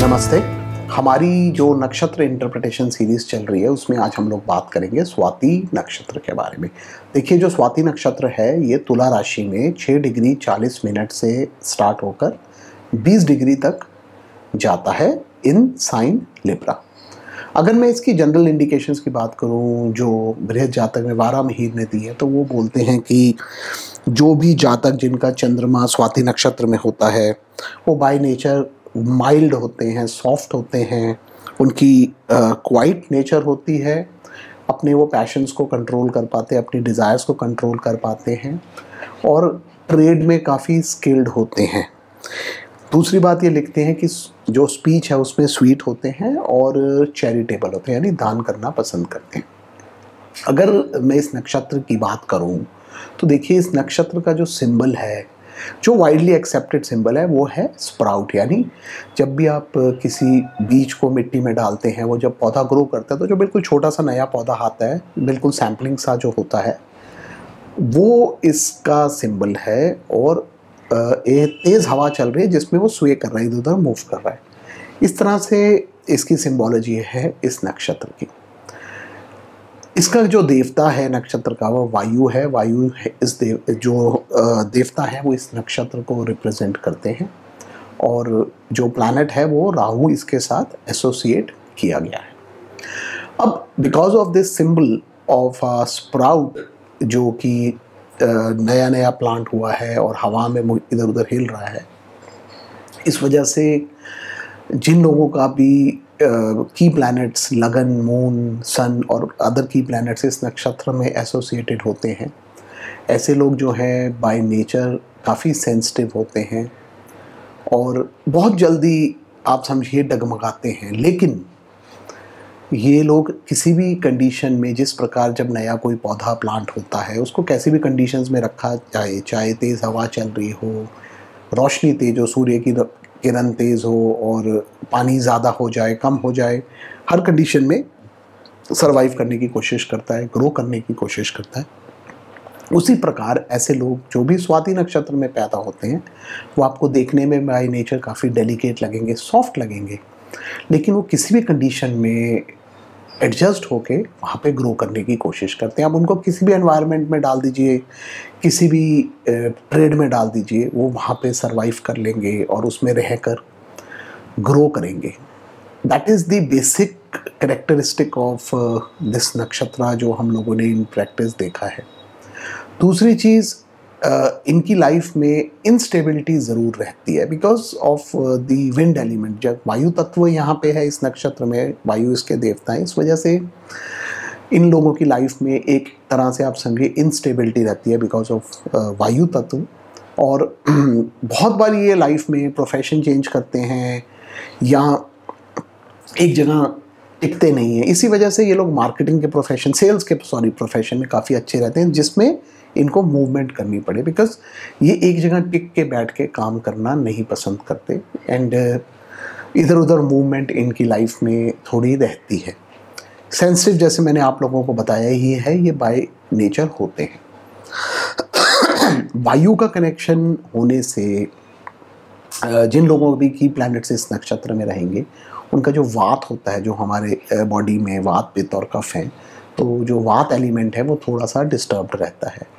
नमस्ते। हमारी जो नक्षत्र इंटरप्रिटेशन सीरीज चल रही है उसमें आज हम लोग बात करेंगे स्वाति नक्षत्र के बारे में। देखिए, जो स्वाति नक्षत्र है ये तुला राशि में 6 डिग्री 40 मिनट से स्टार्ट होकर 20 डिग्री तक जाता है इन साइन लिब्रा। अगर मैं इसकी जनरल इंडिकेशंस की बात करूं जो बृहद जातक में 12 महीने दी है, तो वो बोलते हैं कि जो भी जातक जिनका चंद्रमा स्वाति नक्षत्र में होता है वो बाय नेचर माइल्ड होते हैं, सॉफ्ट होते हैं, उनकी क्वाइट नेचर होती है, अपने वो पैशंस को कंट्रोल कर पाते हैं, अपनी डिज़ायर्स को कंट्रोल कर पाते हैं और ट्रेड में काफ़ी स्किल्ड होते हैं। दूसरी बात ये लिखते हैं कि जो स्पीच है उसमें स्वीट होते हैं और चैरिटेबल होते हैं, यानी दान करना पसंद करते हैं। अगर मैं इस नक्षत्र की बात करूं तो देखिए, इस नक्षत्र का जो सिंबल है, जो वाइडली एक्सेप्टेड सिंबल है, वो है स्प्राउट। यानी जब भी आप किसी बीज को मिट्टी में डालते हैं, वो जब पौधा ग्रो करता है तो जो बिल्कुल छोटा सा नया पौधा आता है, बिल्कुल सैम्पलिंग सा जो होता है, वो इसका सिंबल है। और एक तेज़ हवा चल रही है जिसमें वो स्वे कर रहा है, इधर उधर मूव कर रहा है। इस तरह से इसकी सिंबोलॉजी है इस नक्षत्र की। इसका जो देवता है नक्षत्र का, वो वायु है। वायु है इस देवता है वो इस नक्षत्र को रिप्रेजेंट करते हैं। और जो प्लैनेट है वो राहु इसके साथ एसोसिएट किया गया है। अब because of this symbol of sprout, जो कि नया नया प्लांट हुआ है और हवा में इधर उधर हिल रहा है, इस वजह से जिन लोगों का भी की प्लैनेट्स लगन, मून, सन और अदर की प्लैनेट्स इस नक्षत्र में एसोसिएटेड होते हैं, ऐसे लोग जो हैं बाय नेचर काफ़ी सेंसिटिव होते हैं और बहुत जल्दी आप समझिए डगमगाते हैं। लेकिन ये लोग किसी भी कंडीशन में, जिस प्रकार जब नया कोई पौधा प्लांट होता है, उसको कैसी भी कंडीशंस में रखा जाए, चाहे तेज़ हवा चल रही हो, रोशनी तेज हो, सूर्य की किरण तेज़ हो और पानी ज़्यादा हो जाए, कम हो जाए, हर कंडीशन में सरवाइव करने की कोशिश करता है, ग्रो करने की कोशिश करता है। उसी प्रकार ऐसे लोग जो भी स्वाति नक्षत्र में पैदा होते हैं, वो आपको देखने में बाय नेचर काफ़ी डेलिकेट लगेंगे, सॉफ्ट लगेंगे, लेकिन वो किसी भी कंडीशन में एडजस्ट होके वहाँ पे ग्रो करने की कोशिश करते हैं। आप उनको किसी भी एनवायरनमेंट में डाल दीजिए, किसी भी ट्रेड में डाल दीजिए, वो वहाँ पे सरवाइव कर लेंगे और उसमें रहकर ग्रो करेंगे। That is the basic characteristic of this नक्षत्र जो हम लोगों ने इन प्रैक्टिस देखा है। दूसरी चीज़, इनकी लाइफ में इंस्टेबिलिटी ज़रूर रहती है because of the wind element. जब वायु तत्व यहाँ पे है इस नक्षत्र में, वायु इसके देवता हैं, इस वजह से इन लोगों की लाइफ में एक तरह से आप समझिए इंस्टेबिलिटी रहती है बिकॉज ऑफ वायु तत्व। और बहुत बार ये लाइफ में प्रोफेशन चेंज करते हैं या एक जगह टिकते नहीं हैं। इसी वजह से ये लोग मार्केटिंग के प्रोफेशन, सेल्स के प्रोफेशन में काफ़ी अच्छे रहते हैं, जिसमें इनको मूवमेंट करनी पड़े बिकॉज ये एक जगह टिक के बैठ के काम करना नहीं पसंद करते एंड इधर उधर मूवमेंट इनकी लाइफ में थोड़ी रहती है। सेंसिटिव, जैसे मैंने आप लोगों को बताया ही है, ये बाय नेचर होते हैं। वायु का कनेक्शन होने से जिन लोगों भी की प्लैनेट्स इस नक्षत्र में रहेंगे, उनका जो वात होता है, जो हमारे बॉडी में वात, पित्त और कफ है, तो जो वात एलिमेंट है वो थोड़ा सा डिस्टर्ब्ड रहता है।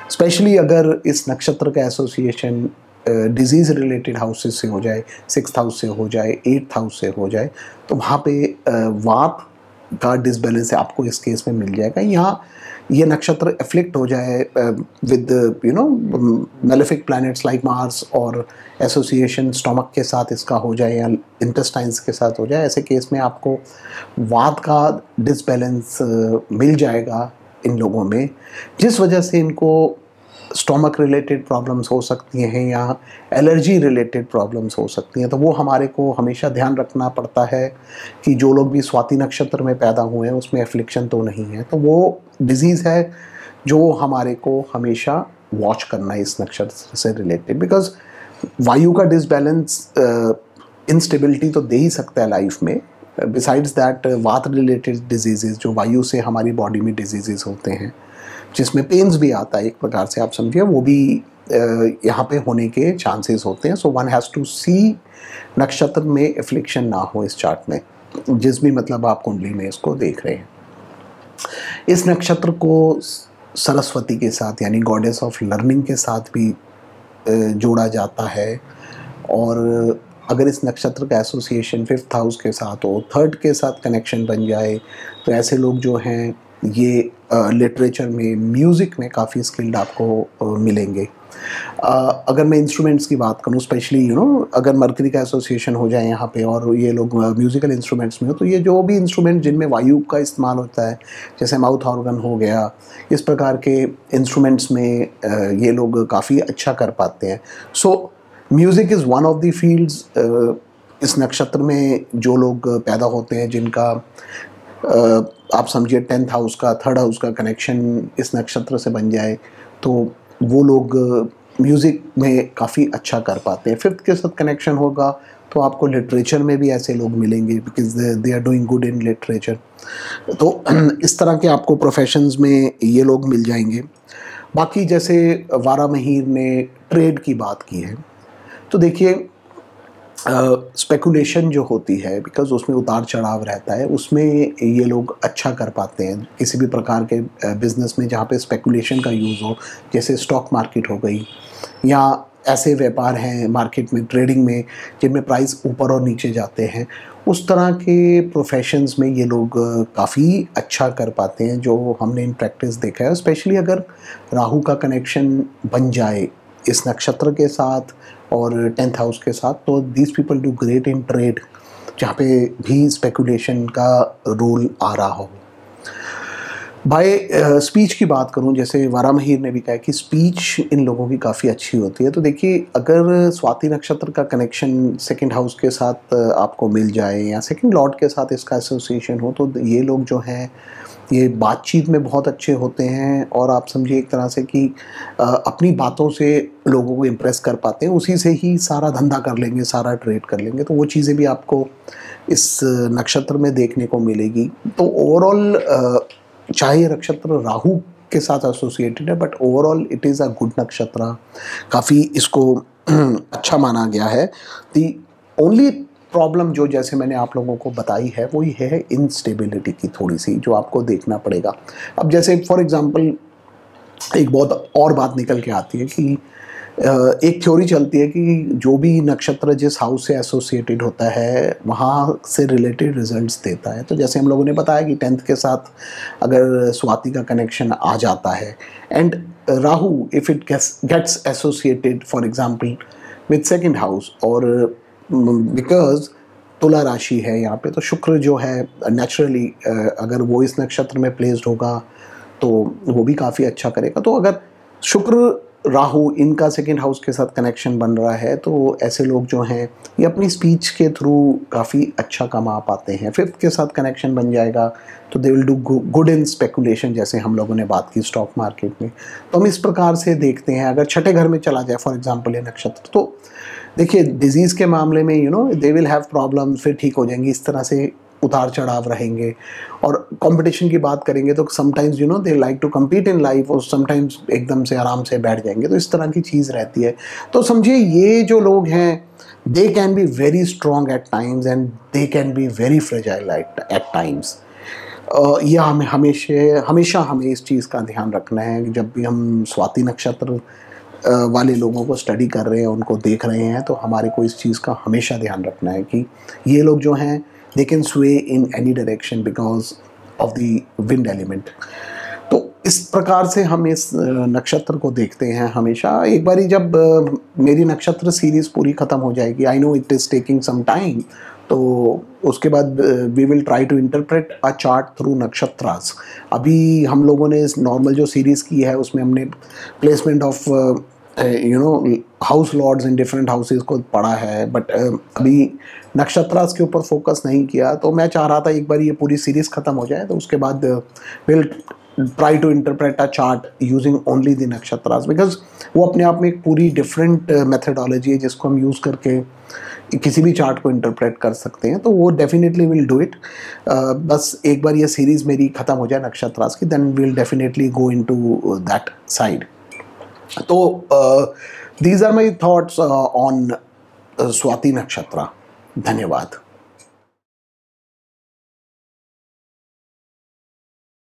स्पेशली अगर इस नक्षत्र का एसोसिएशन डिजीज़ रिलेटेड हाउसेस से हो जाए, 6th हाउस से हो जाए, 8th हाउस से हो जाए, तो वहाँ पे वात का डिसबैलेंस आपको इस केस में मिल जाएगा। यहाँ ये नक्षत्र एफ्लिक्ट हो जाए with malefic planets like Mars और एसोसिएशन स्टोमक के साथ इसका हो जाए या इंटेस्टाइन्स के साथ हो जाए, ऐसे केस में आपको वात का डिसबैलेंस मिल जाएगा इन लोगों में, जिस वजह से इनको स्टोमक रिलेटेड प्रॉब्लम्स हो सकती हैं या एलर्जी रिलेटेड प्रॉब्लम्स हो सकती हैं। तो वो हमारे को हमेशा ध्यान रखना पड़ता है कि जो लोग भी स्वाति नक्षत्र में पैदा हुए हैं उसमें एफ्लिक्शन तो नहीं है। तो वो डिजीज़ है जो हमारे को हमेशा वॉच करना है इस नक्षत्र से रिलेटेड, बिकॉज वायु का डिसबैलेंस इंस्टेबिलिटी तो दे ही सकता है लाइफ में। बिसाइड्स दैट वात रिलेटेड डिजीज़, जो वायु से हमारी बॉडी में डिजीज़ होते हैं, जिसमें पेन्स भी आता है एक प्रकार से आप समझिए, वो भी यहाँ पे होने के चांसेस होते हैं। सो वन हैज़ टू सी नक्षत्र में एफ्लिक्शन ना हो इस चार्ट में, जिस भी मतलब आप कुंडली में इसको देख रहे हैं। इस नक्षत्र को सरस्वती के साथ यानी गॉडेस ऑफ लर्निंग के साथ भी जोड़ा जाता है। और अगर इस नक्षत्र का एसोसिएशन 5th हाउस के साथ हो, 3rd के साथ कनेक्शन बन जाए, तो ऐसे लोग जो हैं ये लिटरेचर में, म्यूज़िक में काफ़ी स्किल्ड आपको मिलेंगे। अगर मैं इंस्ट्रूमेंट्स की बात करूँ, स्पेशली अगर मरकरी का एसोसिएशन हो जाए यहाँ पे और ये लोग म्यूज़िकल इंस्ट्रूमेंट्स में हो, तो ये जो भी इंस्ट्रूमेंट जिनमें वायु का इस्तेमाल होता है, जैसे माउथ ऑर्गन हो गया, इस प्रकार के इंस्ट्रूमेंट्स में ये लोग काफ़ी अच्छा कर पाते हैं। So music is one of the fields. इस नक्षत्र में जो लोग पैदा होते हैं, जिनका आप समझिए 10th हाउस का, 3rd हाउस का कनेक्शन इस नक्षत्र से बन जाए, तो वो लोग म्यूज़िक में काफ़ी अच्छा कर पाते हैं। 5th के साथ कनेक्शन होगा तो आपको लिटरेचर में भी ऐसे लोग मिलेंगे, because they are doing good in literature. तो इस तरह के आपको प्रोफेशंस में ये लोग मिल जाएंगे। बाकी जैसे वारामहीर ने ट्रेड की बात की है, तो देखिए स्पेकुलेशन जो होती है, बिकॉज उसमें उतार चढ़ाव रहता है, उसमें ये लोग अच्छा कर पाते हैं किसी भी प्रकार के बिजनेस में जहाँ पे स्पेकुलेशन का यूज़ हो, जैसे स्टॉक मार्केट हो गई, या ऐसे व्यापार हैं मार्केट में, ट्रेडिंग में, जिनमें प्राइस ऊपर और नीचे जाते हैं। उस तरह के प्रोफेशंस में ये लोग काफ़ी अच्छा कर पाते हैं, जो हमने इन प्रैक्टिस देखा है। स्पेशली अगर राहु का कनेक्शन बन जाए इस नक्षत्र के साथ और 10th हाउस के साथ, तो these people do great in trade, जहाँ पे भी स्पेकुलेशन का रोल आ रहा हो। बाय स्पीच की बात करूं, जैसे वारामहीर ने भी कहा कि स्पीच इन लोगों की काफ़ी अच्छी होती है। तो देखिए, अगर स्वाति नक्षत्र का कनेक्शन 2nd हाउस के साथ आपको मिल जाए, या 2nd लॉर्ड के साथ इसका एसोसिएशन हो, तो ये लोग जो हैं ये बातचीत में बहुत अच्छे होते हैं, और आप समझिए एक तरह से कि अपनी बातों से लोगों को इम्प्रेस कर पाते हैं, उसी से ही सारा धंधा कर लेंगे, सारा ट्रेड कर लेंगे। तो वो चीज़ें भी आपको इस नक्षत्र में देखने को मिलेगी। तो ओवरऑल चाहे ये नक्षत्र राहु के साथ एसोसिएटेड है, but overall it is a good नक्षत्र, काफ़ी इसको अच्छा माना गया है। दी ओनली प्रॉब्लम जो जैसे मैंने आप लोगों को बताई है, वो ये है इंस्टेबिलिटी की, थोड़ी सी जो आपको देखना पड़ेगा। अब जैसे फॉर एग्जांपल एक बहुत और बात निकल के आती है कि एक थ्योरी चलती है कि जो भी नक्षत्र जिस हाउस से एसोसिएटेड होता है, वहाँ से रिलेटेड रिजल्ट्स देता है। तो जैसे हम लोगों ने बताया कि 10th के साथ अगर स्वाति का कनेक्शन आ जाता है, and Rahu if it gets associated for example with 2nd house, और बिकॉज तुला राशि है यहाँ पे, तो शुक्र जो है नेचुरली अगर वो इस नक्षत्र में प्लेस्ड होगा तो वो भी काफ़ी अच्छा करेगा। तो अगर शुक्र राहु इनका 2nd हाउस के साथ कनेक्शन बन रहा है, तो ऐसे लोग जो हैं ये अपनी स्पीच के थ्रू काफ़ी अच्छा कमा पाते हैं। 5th के साथ कनेक्शन बन जाएगा तो they will do good in speculation, जैसे हम लोगों ने बात की स्टॉक मार्केट में। तो हम इस प्रकार से देखते हैं। अगर 6ठे घर में चला जाए फॉर एग्जांपल ये नक्षत्र, तो देखिए डिजीज़ के मामले में दे विल हैव प्रॉब्लम, फिर ठीक हो जाएंगी। इस तरह से उतार चढ़ाव रहेंगे। और कंपटीशन की बात करेंगे तो sometimes they like to compete in life, और समटाइम्स एकदम से आराम से बैठ जाएंगे। तो इस तरह की चीज़ रहती है। तो समझिए ये जो लोग हैं, they can be very strong at times and they can be very fragile at times. यह हमें हमेशा हमें इस चीज़ का ध्यान रखना है कि जब भी हम स्वाति नक्षत्र वाले लोगों को स्टडी कर रहे हैं, उनको देख रहे हैं, तो हमारे को इस चीज़ का हमेशा ध्यान रखना है कि ये लोग जो हैं they can sway in any direction because of the wind element। तो इस प्रकार से हम इस नक्षत्र को देखते हैं हमेशा। एक बारी जब मेरी नक्षत्र सीरीज़ पूरी ख़त्म हो जाएगी, I know it is taking some time, तो उसके बाद we will try to interpret a chart through nakshatras. अभी हम लोगों ने इस नॉर्मल जो सीरीज़ की है उसमें हमने placement of house lords in different houses को पढ़ा है, बट अभी नक्षत्रास के ऊपर फोकस नहीं किया। तो मैं चाह रहा था एक बार ये पूरी सीरीज़ ख़त्म हो जाए, तो उसके बाद will try to interpret a chart using only the nakshatras, because वो अपने आप में एक पूरी डिफरेंट मेथडोलॉजी है जिसको हम यूज़ करके किसी भी चार्ट को इंटरप्रेट कर सकते हैं। तो वो डेफिनेटली विल डू इट। बस एक बार ये सीरीज़ मेरी ख़त्म हो जाए नक्षत्रास की, then will definitely go into that side. तो these are my thoughts on Swati nakshatra. धन्यवाद।